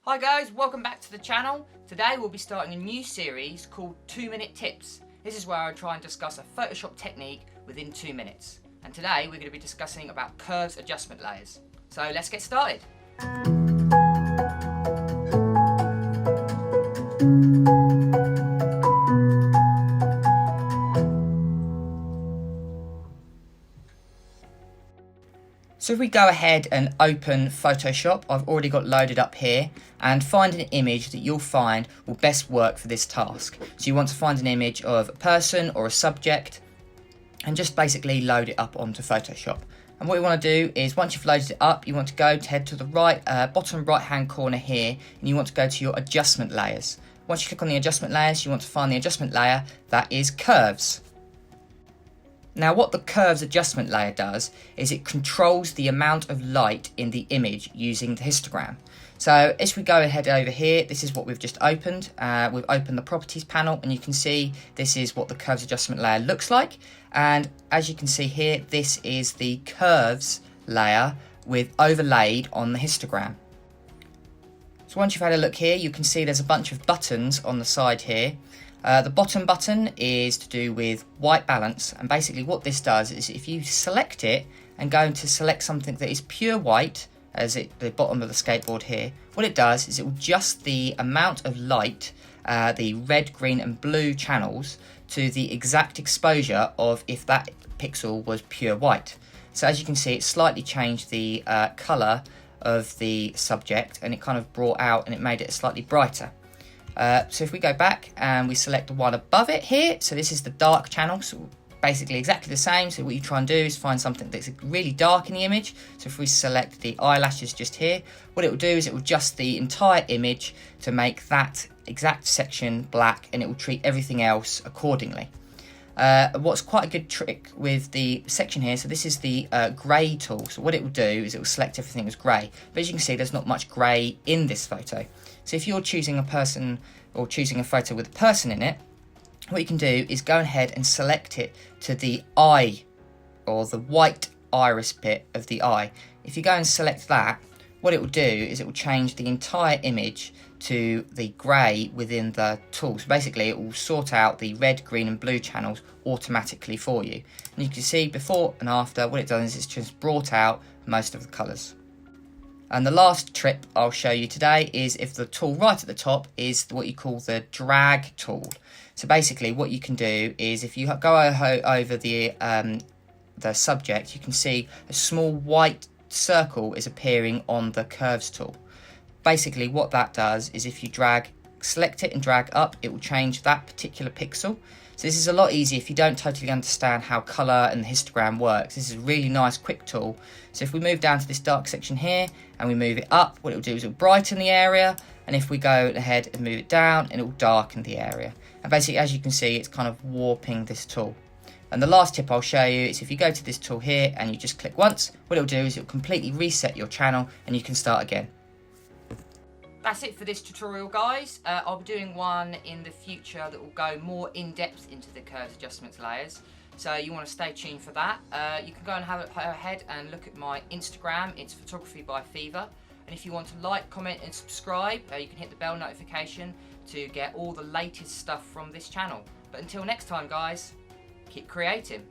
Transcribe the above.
Hi guys, welcome back to the channel. Today we'll be starting a new series called 2-Minute Tips. This is where I try and discuss a Photoshop technique within 2 minutes. And today we're going to be discussing about curves adjustment layers. So let's get started. So if we go ahead and open Photoshop, I've already got loaded up here, and find an image that you'll find will best work for this task. So you want to find an image of a person or a subject and just basically load it up onto Photoshop. And what you want to do is once you've loaded it up, you want to head to the bottom right hand corner here, and you want to go to your adjustment layers. Once you click on the adjustment layers, you want to find the adjustment layer that is curves. Now what the curves adjustment layer does is it controls the amount of light in the image using the histogram. So as we go ahead over here, this is what we've just opened. We've opened the properties panel, and you can see this is what the curves adjustment layer looks like. And as you can see here, this is the curves layer with overlaid on the histogram. So once you've had a look here, you can see there's a bunch of buttons on the side here. The bottom button is to do with white balance, and basically what this does is if you select it and go to select something that is pure white, as at the bottom of the skateboard here, what it does is it will adjust the amount of light, the red, green and blue channels, to the exact exposure of if that pixel was pure white. So as you can see, it slightly changed the colour of the subject, and it kind of brought out and it made it slightly brighter. So if we go back and we select the one above it here, so this is the dark channel, so basically exactly the same. So what you try and do is find something that's really dark in the image. So if we select the eyelashes just here, what it will do is it will adjust the entire image to make that exact section black, and it will treat everything else accordingly. What's quite a good trick with the section here, so this is the grey tool. So what it will do is it will select everything as grey, but as you can see there's not much grey in this photo. So if you're choosing a person or choosing a photo with a person in it, what you can do is go ahead and select it to the eye, or the white iris bit of the eye. If you go and select that, what it will do is it will change the entire image to the grey within the tool. So basically it will sort out the red, green and blue channels automatically for you. And you can see before and after, what it does is it's just brought out most of the colours. And the last trick I'll show you today is if the tool right at the top is what you call the drag tool. So basically what you can do is if you go over the subject, you can see a small white circle is appearing on the curves tool. Basically what that does is if you select it and drag up, it will change that particular pixel. So this is a lot easier if you don't totally understand how colour and the histogram works. This is a really nice quick tool. So if we move down to this dark section here and we move it up, what it will do is it will brighten the area, and if we go ahead and move it down, it will darken the area. And basically as you can see, it's kind of warping this tool. And the last tip I'll show you is if you go to this tool here and you just click once, what it will do is it will completely reset your channel and you can start again. That's it for this tutorial, guys. I'll be doing one in the future that will go more in depth into the curves adjustments layers, so you want to stay tuned for that. You can go and have ahead and look at my Instagram. It's photography by Fever, and if you want to like, comment and subscribe, you can hit the bell notification to get all the latest stuff from this channel. But until next time, guys, keep creating.